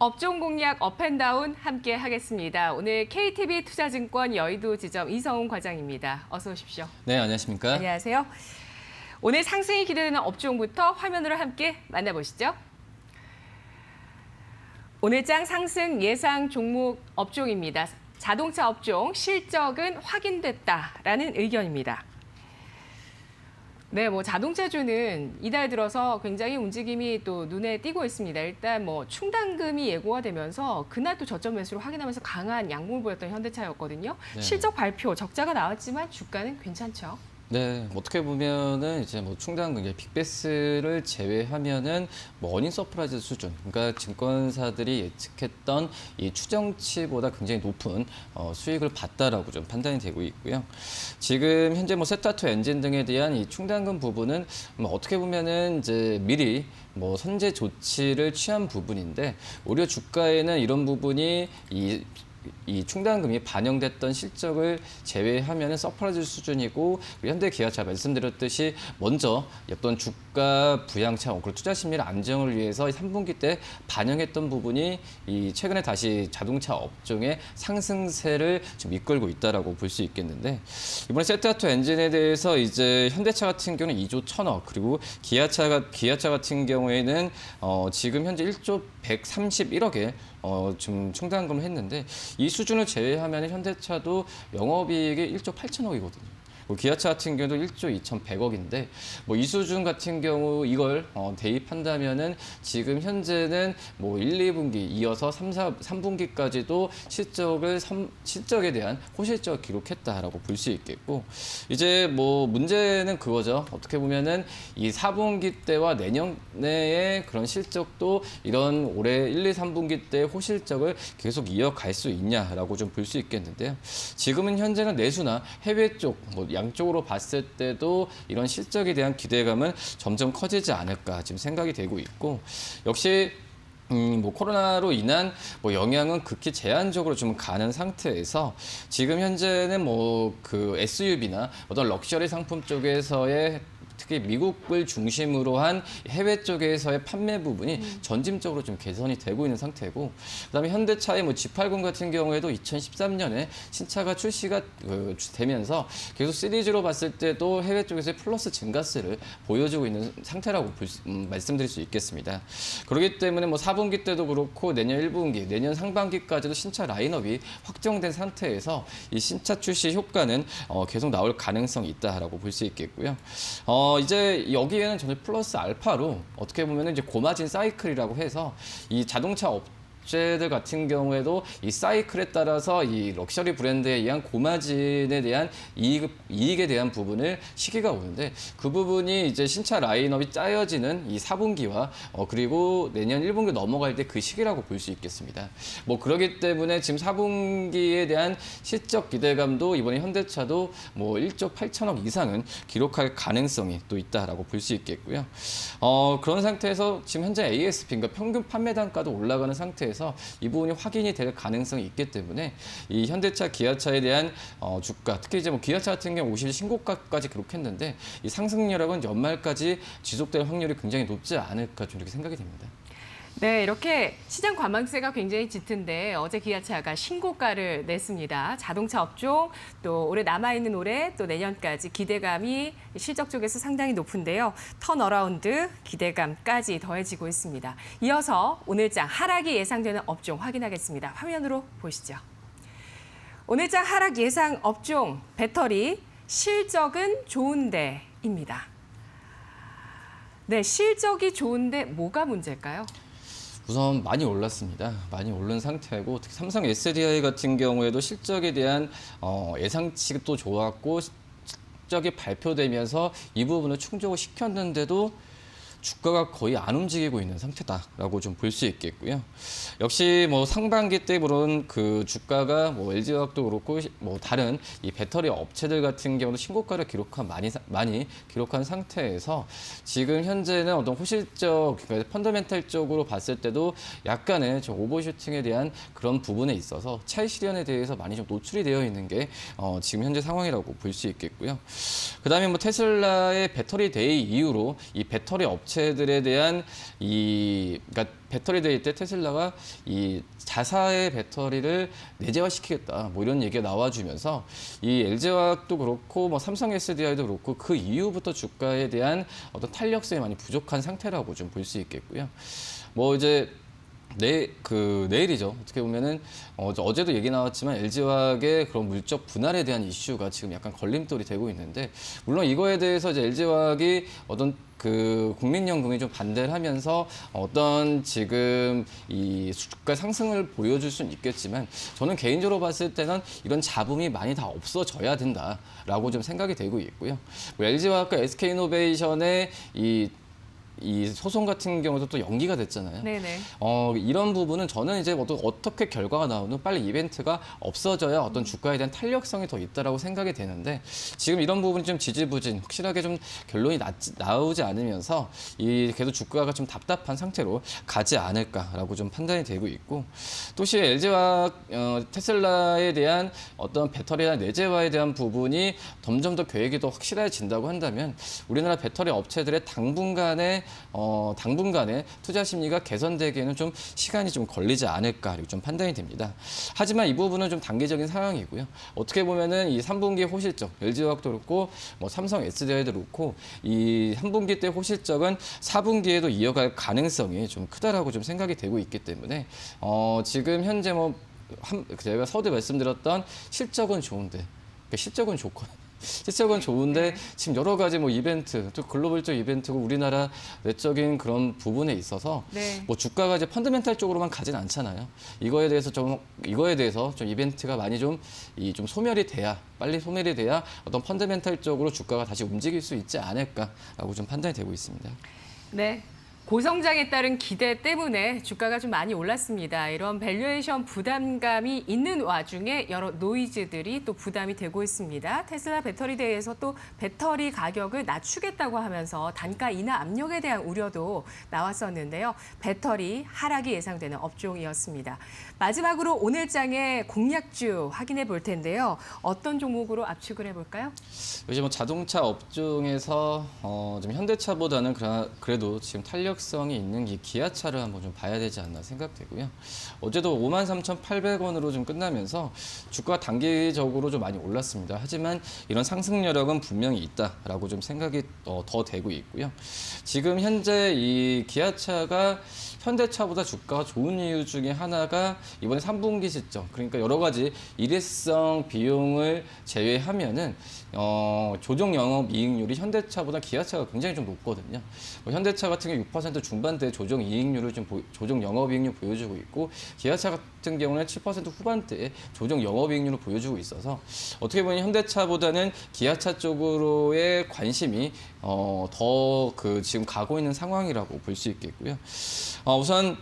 업종 공략 업앤다운 함께 하겠습니다. 오늘 KTB 투자증권 여의도 지점 이성훈 과장입니다. 어서 오십시오. 네, 안녕하십니까? 안녕하세요. 오늘 상승이 기대되는 업종부터 화면으로 함께 만나보시죠. 오늘장 상승 예상 종목 업종입니다. 자동차 업종 실적은 확인됐다라는 의견입니다. 네, 자동차주는 이달 들어서 굉장히 움직임이 또 눈에 띄고 있습니다. 일단 충당금이 예고가 되면서 그날 또 저점 매수를 확인하면서 강한 양봉을 보였던 현대차였거든요. 네. 실적 발표 적자가 나왔지만 주가는 괜찮죠. 네, 어떻게 보면은 이제 충당금, 빅베스를 제외하면은 어닝 서프라이즈 수준, 그러니까 증권사들이 예측했던 이 추정치보다 굉장히 높은 수익을 봤다라고 좀 판단이 되고 있고요. 지금 현재 세타2 엔진 등에 대한 이 충당금 부분은 어떻게 보면은 이제 미리 선제 조치를 취한 부분인데 오히려 주가에는 이런 부분이 이 충당금이 반영됐던 실적을 제외하면 서프라이즈 수준이고 현대 기아차 말씀드렸듯이 먼저 어떤 주가 부양차, 그리고 투자 심리 안정을 위해서 3분기 때 반영했던 부분이 이 최근에 다시 자동차 업종의 상승세를 좀 이끌고 있다라고 볼 수 있겠는데 이번에 세타2 엔진에 대해서 이제 현대차 같은 경우는 2조 1,000억 그리고 기아차 같은 경우에는 지금 현재 1조 131억에 좀 충당금을 했는데 이 수준을 제외하면 현대차도 영업이익이 1조 8천억이거든요. 기아차 같은 경우도 1조 2,100억인데 이 수준 같은 경우 이걸 대입한다면은 지금 현재는 1, 2분기 이어서 3분기까지도 실적에 대한 호실적을 기록했다라고 볼 수 있겠고 이제 문제는 그거죠. 어떻게 보면은 이 4분기 때와 내년의 그런 실적도 이런 올해 1, 2, 3분기 때 호실적을 계속 이어갈 수 있냐라고 좀 볼 수 있겠는데요. 지금은 현재는 내수나 해외 쪽 양쪽으로 봤을 때도 이런 실적에 대한 기대감은 점점 커지지 않을까 지금 생각이 되고 있고 역시 코로나로 인한 영향은 극히 제한적으로 좀 가는 상태에서 지금 현재는 그 SUV나 어떤 럭셔리 상품 쪽에서의 특히 미국을 중심으로 한 해외 쪽에서의 판매 부분이 전짐적으로 좀 개선이 되고 있는 상태고 그다음에 현대차의 G80 같은 경우에도 2013년에 신차가 출시가 되면서 계속 시리즈로 봤을 때도 해외 쪽에서의 플러스 증가세를 보여주고 있는 상태라고 말씀드릴 수 있겠습니다. 그렇기 때문에 4분기 때도 그렇고 내년 1분기, 내년 상반기까지도 신차 라인업이 확정된 상태에서 이 신차 출시 효과는 계속 나올 가능성이 있다라고 볼 수 있겠고요. 이제 여기에는 전혀 플러스 알파로 어떻게 보면 이제 고마진 사이클이라고 해서 이 자동차 업체들 같은 경우에도 이 사이클에 따라서 이 럭셔리 브랜드에 의한 고마진에 대한 이익에 대한 부분을 시기가 오는데 그 부분이 이제 신차 라인업이 짜여지는 이 4분기와 그리고 내년 1분기 넘어갈 때 그 시기라고 볼 수 있겠습니다. 그렇기 때문에 지금 4분기에 대한 실적 기대감도 이번에 현대차도 1조 8천억 이상은 기록할 가능성이 또 있다라고 볼 수 있겠고요. 그런 상태에서 지금 현재 ASP, 그러니까 평균 판매 단가도 올라가는 상태에서 이 부분이 확인이 될 가능성이 있기 때문에 이 현대차, 기아차에 대한 주가, 특히 이제 기아차 같은 경우 50일 신고가까지 기록했는데 이 상승 여력은 연말까지 지속될 확률이 굉장히 높지 않을까 좀 이렇게 생각이 됩니다. 네, 이렇게 시장 관망세가 굉장히 짙은데 어제 기아차가 신고가를 냈습니다. 자동차 업종 또 올해 남아있는 올해 또 내년까지 기대감이 실적 쪽에서 상당히 높은데요. 턴어라운드 기대감까지 더해지고 있습니다. 이어서 오늘장 하락이 예상되는 업종 확인하겠습니다. 화면으로 보시죠. 오늘장 하락 예상 업종 배터리 실적은 좋은데입니다. 네, 실적이 좋은데 뭐가 문제일까요? 우선 많이 올랐습니다. 많이 오른 상태고 특히 삼성 SDI 같은 경우에도 실적에 대한 예상치도 좋았고 실적이 발표되면서 이 부분을 충족을 시켰는데도 주가가 거의 안 움직이고 있는 상태다라고 좀 볼 수 있겠고요. 역시 상반기 때 그런 그 주가가 LG화학도 그렇고 다른 이 배터리 업체들 같은 경우도 신고가를 많이 기록한 상태에서 지금 현재는 어떤 호실적, 그러니까 펀더멘탈적으로 봤을 때도 약간의 오버슈팅에 대한 그런 부분에 있어서 차익 실현에 대해서 많이 좀 노출이 되어 있는 게 지금 현재 상황이라고 볼 수 있겠고요. 그다음에 테슬라의 배터리 데이 이후로 이 배터리 업체 업체들에 대한 그러니까 배터리 데이 때 테슬라가 이 자사의 배터리를 내재화시키겠다 뭐 이런 얘기가 나와주면서 이 LG화학도 그렇고 뭐 삼성 SDI도 그렇고 그 이후부터 주가에 대한 어떤 탄력성이 많이 부족한 상태라고 좀 볼 수 있겠고요. 뭐 이제 내일이죠. 어떻게 보면은 어제도 얘기 나왔지만 LG화학의 그런 물적 분할에 대한 이슈가 지금 약간 걸림돌이 되고 있는데, 물론 이거에 대해서 이제 LG화학이 어떤 그 국민연금이 좀 반대를 하면서 어떤 지금 이 주가 상승을 보여줄 수는 있겠지만, 저는 개인적으로 봤을 때는 이런 잡음이 많이 다 없어져야 된다라고 좀 생각이 되고 있고요. LG화학과 SK이노베이션의 이 소송 같은 경우도 또 연기가 됐잖아요. 네네. 이런 부분은 저는 이제 어떻게 결과가 나오는 빨리 이벤트가 없어져야 어떤 주가에 대한 탄력성이 더 있다라고 생각이 되는데, 지금 이런 부분이 좀 지지부진, 확실하게 좀 결론이 나오지 않으면서 계속 주가가 좀 답답한 상태로 가지 않을까라고 좀 판단이 되고 있고, 또시 LG화학, 테슬라에 대한 어떤 배터리나 내재화에 대한 부분이 점점 더 계획이 더 확실해진다고 한다면 우리나라 배터리 업체들의 당분간의 투자 심리가 개선되기에는 좀 시간이 좀 걸리지 않을까 좀 판단이 됩니다. 하지만 이 부분은 좀 단기적인 상황이고요. 어떻게 보면은 이 3분기 호실적, LG화학도 그렇고 뭐 삼성 SDI도 그렇고 이 3분기 때 호실적은 4분기에도 이어갈 가능성이 좀 크다라고 좀 생각이 되고 있기 때문에 지금 현재 제가 서두 말씀드렸던 실적은 좋은데, 그러니까 실적은 좋은데 지금 여러 가지 뭐 이벤트, 또 글로벌적 이벤트고 우리나라 내적인 그런 부분에 있어서 네. 뭐 주가가 이제 펀더멘탈 쪽으로만 가진 않잖아요. 이거에 대해서 좀 이벤트가 많이 좀 빨리 소멸이 돼야 어떤 펀더멘탈 쪽으로 주가가 다시 움직일 수 있지 않을까라고 좀 판단이 되고 있습니다. 네. 고성장에 따른 기대 때문에 주가가 좀 많이 올랐습니다. 이런 밸류에이션 부담감이 있는 와중에 여러 노이즈들이 또 부담이 되고 있습니다. 테슬라 배터리 대회에서 또 배터리 가격을 낮추겠다고 하면서 단가 인하 압력에 대한 우려도 나왔었는데요. 배터리 하락이 예상되는 업종이었습니다. 마지막으로 오늘 장의 공략주 확인해 볼 텐데요. 어떤 종목으로 압축을 해볼까요? 요즘 뭐 자동차 업종에서 좀 현대차보다는 그래도 지금 탄력성이 있는 이 기아차를 한번 좀 봐야 되지 않나 생각되고요. 어제도 53,800원으로 좀 끝나면서 주가가 단기적으로 좀 많이 올랐습니다. 하지만 이런 상승 여력은 분명히 있다라고 좀 생각이 더 되고 있고요. 지금 현재 이 기아차가 현대차보다 주가가 좋은 이유 중에 하나가 이번에 3분기 실적, 그러니까 여러 가지 일회성 비용을 제외하면은 조정 영업이익률이 현대차보다 기아차가 굉장히 좀 높거든요. 현대차 같은 경우 6% 중반대 조정 이익률을 조정 영업이익률 보여주고 있고, 기아차 같은 경우는 7% 후반대에 조정 영업이익률을 보여주고 있어서 어떻게 보면 현대차보다는 기아차 쪽으로의 관심이 더 지금 가고 있는 상황이라고 볼 수 있겠고요. 우선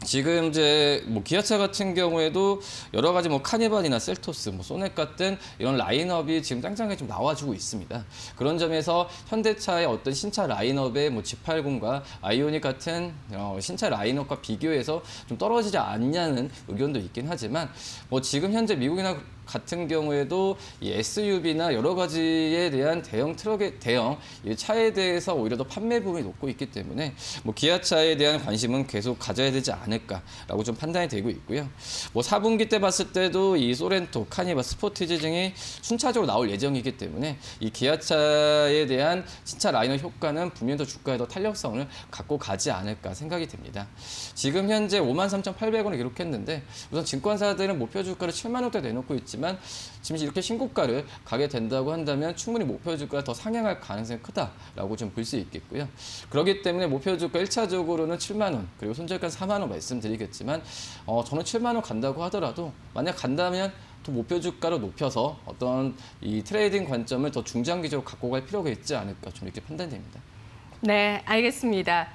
지금 이제 뭐 기아차 같은 경우에도 여러 가지 뭐 카니발이나 셀토스, 뭐 소넥 같은 이런 라인업이 지금 짱짱하게 좀 나와주고 있습니다. 그런 점에서 현대차의 어떤 신차 라인업의 뭐 G80과 아이오닉 같은 신차 라인업과 비교해서 좀 떨어지지 않냐는 의견도 있긴 하지만, 뭐 지금 현재 미국이나 같은 경우에도 이 SUV나 여러 가지에 대한 대형 이 차에 대해서 오히려 더 판매 부분이 높고 있기 때문에 뭐 기아차에 대한 관심은 계속 가져야 되지 않을까라고 좀 판단이 되고 있고요. 뭐 4분기 때 봤을 때도 이 소렌토, 카니발, 스포티지 등이 순차적으로 나올 예정이기 때문에 이 기아차에 대한 신차 라인업 효과는 분명히 더 주가에 더 탄력성을 갖고 가지 않을까 생각이 됩니다. 지금 현재 53,800원을 기록했는데, 우선 증권사들은 목표 주가를 7만 원대 내놓고 있지만 지금 이렇게 신고가를 가게 된다고 한다면 충분히 목표 주가가 더 상향할 가능성이 크다라고 좀 볼 수 있겠고요. 그렇기 때문에 목표 주가 1차적으로는 7만 원, 그리고 손절가는 4만 원 말씀드리겠지만, 저는 7만 원 간다고 하더라도 만약 간다면 또 목표 주가로 높여서 어떤 이 트레이딩 관점을 더 중장기적으로 갖고 갈 필요가 있지 않을까 좀 이렇게 판단됩니다. 네, 알겠습니다.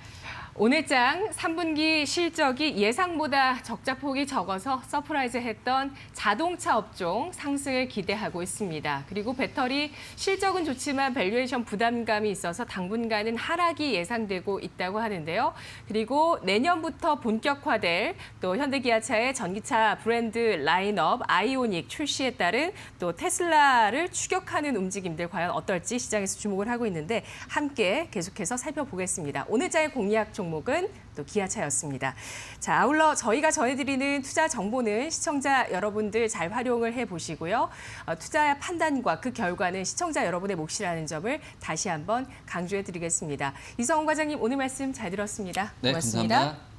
오늘장 3분기 실적이 예상보다 적자폭이 적어서 서프라이즈했던 자동차 업종 상승을 기대하고 있습니다. 그리고 배터리 실적은 좋지만 밸류에이션 부담감이 있어서 당분간은 하락이 예상되고 있다고 하는데요. 그리고 내년부터 본격화될 또 현대기아차의 전기차 브랜드 라인업 아이오닉 출시에 따른 또 테슬라를 추격하는 움직임들 과연 어떨지 시장에서 주목을 하고 있는데 함께 계속해서 살펴보겠습니다. 오늘자의 공략 종목은 또 기아차였습니다. 자, 아울러 저희가 전해드리는 투자 정보는 시청자 여러분들 잘 활용을 해보시고요. 투자 판단과 그 결과는 시청자 여러분의 몫이라는 점을 다시 한번 강조해드리겠습니다. 이성훈 과장님 오늘 말씀 잘 들었습니다. 네, 고맙습니다. 감사합니다.